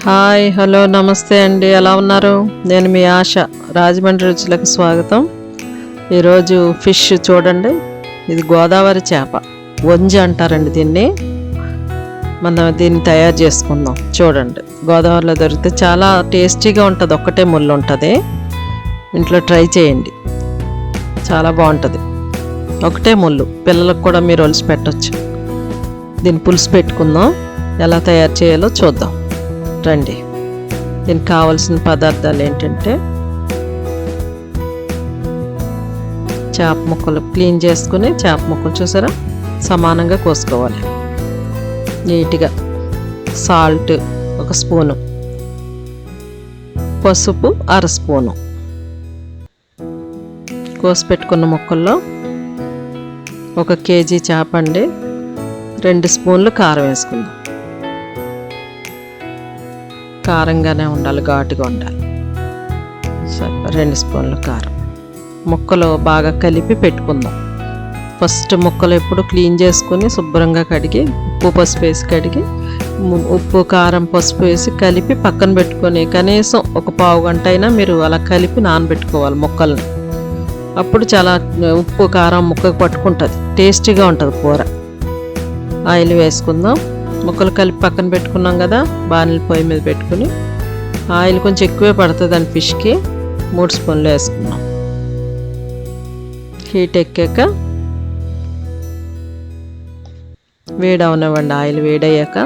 Hi hello నమస్తే అండి, ఎలా ఉన్నారు? నేను మీ ఆశ. రాజమండ్రి రుచులకు స్వాగతం. ఈరోజు ఫిష్ చూడండి, ఇది గోదావరి చేప, వంజి అంటారండి దీన్ని. మనం దీన్ని తయారు చేసుకుందాం. చూడండి, గోదావరిలో దొరికితే చాలా టేస్టీగా ఉంటుంది. ఒక్కటే ముళ్ళు ఉంటుంది. ఇంట్లో ట్రై చేయండి, చాలా బాగుంటుంది. ఒకటే ముళ్ళు, పిల్లలకు కూడా మీరు ఒలిసి పెట్టచ్చు. దీన్ని పులుసు పెట్టుకుందాం. ఎలా తయారు చేయాలో చూద్దాం రండి. దీనికి కావాల్సిన పదార్థాలు ఏంటంటే, చేప ముక్కలు క్లీన్ చేసుకుని, చేప ముక్కలు చూసారా సమానంగా కోసుకోవాలి నీట్గా. సాల్ట్ 1 స్పూను, పసుపు 1/2 స్పూను. కోసి పెట్టుకున్న ముక్కల్లో 1 కేజీ చేప అండి. 2 స్పూన్లు కారం వేసుకుందాం. కారంగానే ఉండాలి, ఘాటుగా ఉండాలి. సరే, 2 స్పూన్లు కారం. ముక్కలు బాగా కలిపి పెట్టుకుందాం. ఫస్ట్ ముక్కలు ఎప్పుడు క్లీన్ చేసుకుని శుభ్రంగా కడిగి, ఉప్పు పసుపు వేసి కడిగి, ఉప్పు కారం పసుపు వేసి కలిపి పక్కన పెట్టుకొని, కనీసం 1 పావు గంట అయినా మీరు అలా కలిపి నానబెట్టుకోవాలి ముక్కల్ని. అప్పుడు చాలా ఉప్పు కారం ముక్కకు పట్టుకుంటుంది, టేస్టీగా ఉంటుంది కూర. ఆయిల్ వేసుకుందాం. ముక్కలు కలిపి పక్కన పెట్టుకున్నాం కదా, బాణలి పొయ్యి మీద పెట్టుకుని, ఆయిల్ కొంచెం ఎక్కువే పడుతుంది అని ఫిష్కి. 3 స్పూన్లు వేసుకున్నాం. హీట్ ఎక్కాక వేడవనివ్వండి. ఆయిల్ వేడయ్యాక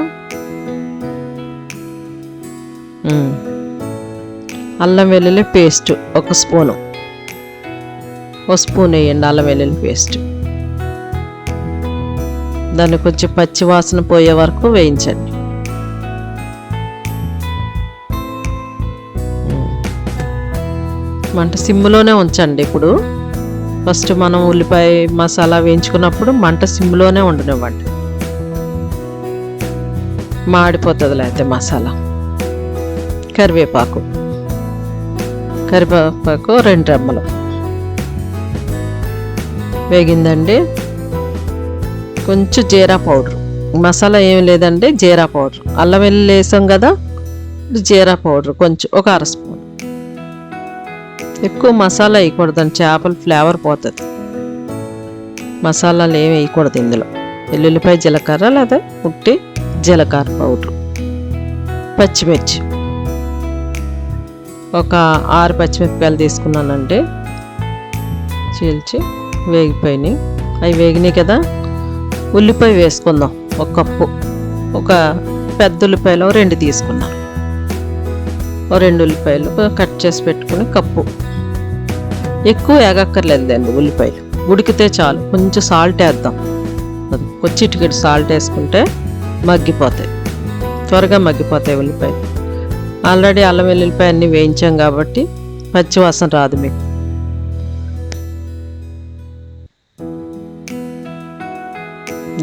అల్లం వెల్లుల్లి పేస్ట్ 1 స్పూను, 1 స్పూన్ వేయండి అల్లం వెల్లుల్లి పేస్ట్. దాన్ని కొంచెం పచ్చి వాసన పోయే వరకు వేయించండి. మంట సిమ్లోనే ఉంచండి. ఇప్పుడు ఫస్ట్ మనం ఉల్లిపాయ మసాలా వేయించుకున్నప్పుడు మంట సిమ్లోనే ఉండనివ్వండి, మాడిపోతుంది లేకపోతే మసాలా. కరివేపాకు 2 రెమ్మలు వేగిందండి. కొంచెం జీరా పౌడర్, మసాలా ఏమి లేదండి, జీరా పౌడర్. అల్లం వెల్లుల్లి వేసాం కదా, జీరా పౌడర్ కొంచెం 1 1/2 స్పూన్. ఎక్కువ మసాలా వేయకూడదండి, చేపల ఫ్లేవర్ పోతుంది. మసాలాలు ఏమి వేయకూడదు ఇందులో. వెల్లుల్లిపాయ జీలకర్ర లేదా ఉట్టి జీలకర్ర పౌడర్. పచ్చిమిర్చి 6 పచ్చిమిరపకాయలు తీసుకున్నానండి, చీల్చి వేగిపోయినాయి. అవి వేగినాయి కదా, ఉల్లిపాయ వేసుకుందాం. 1 కప్పు. 1 పెద్ద ఉల్లిపాయలు 2 తీసుకున్నాను. 2 ఉల్లిపాయలు కట్ చేసి పెట్టుకుని కప్పు. ఎక్కువ వేగక్కర్లేదండి ఉల్లిపాయలు, ఉడికితే చాలు. కొంచెం సాల్ట్ వేద్దాం, చిటికెడు సాల్ట్ వేసుకుంటే మగ్గిపోతాయి, త్వరగా మగ్గిపోతాయి ఉల్లిపాయలు. ఆల్రెడీ అల్లం వెల్లుల్లిపాయ అన్నీ వేయించాం కాబట్టి పచ్చివాసన రాదు మీకు.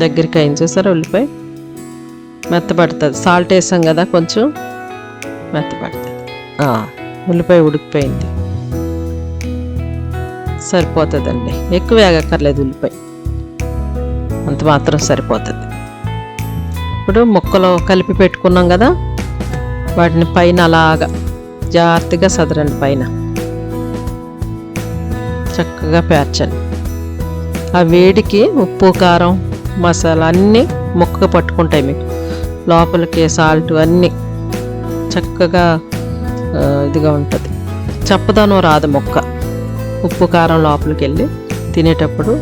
దగ్గరికి అయింది చూసారా, ఉల్లిపాయ మెత్తపడుతుంది. సాల్ట్ వేసాం కదా, కొంచెం మెత్తపడుతుంది. ఉల్లిపాయ ఉడికిపోయింది, సరిపోతుందండి. ఎక్కువ వేగక్కర్లేదు ఉల్లిపాయ, అంత మాత్రం సరిపోతుంది. ఇప్పుడు ముక్కలు కలిపి పెట్టుకున్నాం కదా, వాటిని పైన అలాగా జాగ్రత్తగా సదరండి. పైన చక్కగా పేర్చండి. ఆ వేడికి ఉప్పు కారం మసాలా అన్నీ ముక్కగా పట్టుకుంటాయి మీకు. లోపలికి సాల్ట్ అన్నీ చక్కగా ఇదిగా ఉంటుంది. చప్పదనం రాదు ముక్క. ఉప్పు కారం లోపలికి వెళ్ళి తినేటప్పుడు.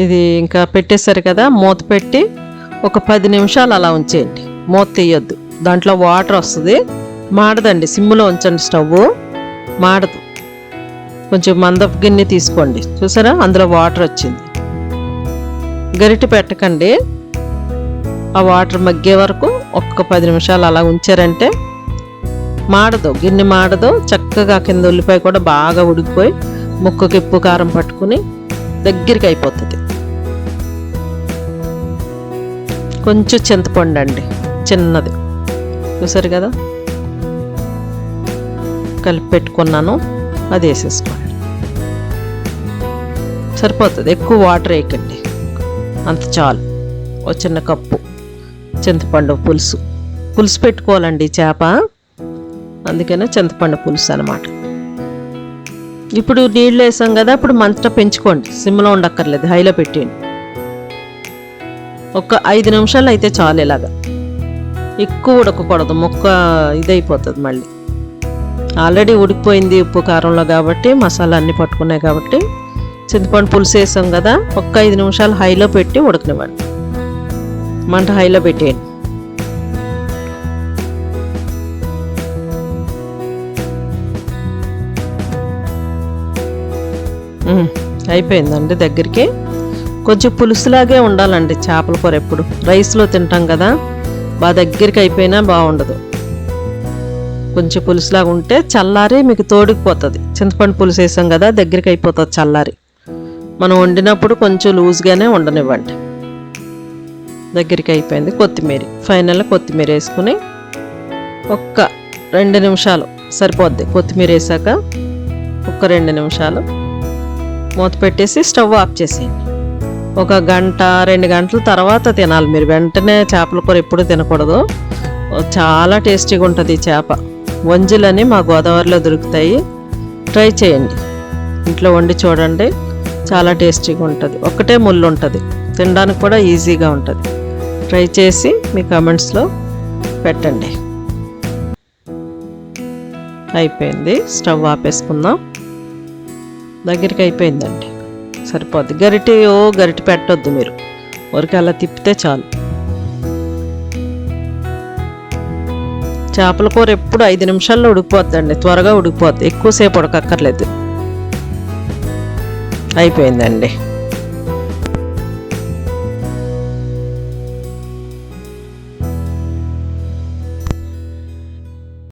ఇది ఇంకా పెట్టేశారు కదా, మూత పెట్టి 10 నిమిషాలు అలా ఉంచేయండి. మూత తీయొద్దు, దాంట్లో వాటర్ వస్తుంది, మాడదండి. సిమ్లో ఉంచండి, స్టవ్ మాడదు. కొంచెం మందపు గిన్నె తీసుకోండి, చూసారా అందులో వాటర్ వచ్చింది. గరిటె పెట్టకండి, ఆ వాటర్ మగ్గే వరకు 10 నిమిషాలు అలా ఉంచారంటే మాడదు, గిన్నె మాడదు. చక్కగా కింద ఉల్లిపాయ కూడా బాగా ఉడికిపోయి ముక్కకి ఉప్పు కారం పట్టుకుని దగ్గరికి అయిపోతుంది. కొంచెం చింతపండు అండి, చిన్నది, చూసారు కదా కలిపి పెట్టుకున్నాను, అది వేసేసుకోండి. సరిపోతుంది, ఎక్కువ వాటర్ వేయకండి, అంత చాలు. ఒక చిన్న కప్పు చింతపండు పులుసు పెట్టుకోవాలండి చేప, అందుకనే చింతపండు పులుసు అనమాట. ఇప్పుడు నీళ్ళు వేసాం కదా, ఇప్పుడు మంట పెంచుకోండి, సిమ్లో ఉండక్కర్లేదు, హైలో పెట్టేయండి. ఒక 5 నిమిషాలు అయితే చాలు. ఇలాగా ఎక్కువ ఉడకకూడదు, ముక్క ఇదైపోతుంది మళ్ళీ. ఆల్రెడీ ఉడికిపోయింది ఉప్పు కారంలో కాబట్టి, మసాలా అన్నీ పట్టుకున్నాయి కాబట్టి. చింతపండు పులుసు వేసాం కదా, ఒక్క 5 నిమిషాలు హైలో పెట్టి ఉడకనివ్వండి. మంట హైలో పెట్టేయండి. అయిపోయిందండి దగ్గరికి. కొంచెం పులుసులాగే ఉండాలండి చేపల కూర. ఎప్పుడు రైస్లో తింటాం కదా, బాగా దగ్గరికి అయిపోయినా బాగుండదు. కొంచెం పులుసులాగా ఉంటే చల్లారి మీకు తోడుకుపోతుంది. చింతపండు పులుసు వేసాం కదా, దగ్గరికి అయిపోతుంది చల్లారి. మనం వండినప్పుడు కొంచెం లూజ్గానే ఉండనివ్వండి. దగ్గరికి అయిపోయింది. కొత్తిమీర, ఫైనల్గా కొత్తిమీర వేసుకుని ఒక్క 2 నిమిషాలు సరిపోద్ది. కొత్తిమీర వేసాక ఒక్క 2 నిమిషాలు మూత పెట్టేసి స్టవ్ ఆఫ్ చేసేయండి. ఒక గంట 2 గంటల తర్వాత తినాలి మీరు. వెంటనే చేపల కూర ఎప్పుడు తినకూడదు. చాలా టేస్టీగా ఉంటుంది ఈ చేప. వంజులని మా గోదావరిలో దొరుకుతాయి, ట్రై చేయండి. ఇంట్లో వండి చూడండి, చాలా టేస్టీగా ఉంటుంది. ఒక్కటే ముళ్ళు ఉంటుంది, తినడానికి కూడా ఈజీగా ఉంటుంది. ట్రై చేసి మీ కామెంట్స్లో పెట్టండి. అయిపోయింది, స్టవ్ ఆపేసుకుందాం. దగ్గరికి అయిపోయిందండి, సరిపోద్ది. గరిటె పెట్టొద్దు మీరు, ఊరికి అలా తిప్పితే చాలు. చేపల కూర ఎప్పుడు 5 నిమిషాల్లో ఉడికిపోద్దండి, త్వరగా ఉడికిపోద్ది, ఎక్కువసేపు ఉడకక్కర్లేదు. అయిపోయిందండి.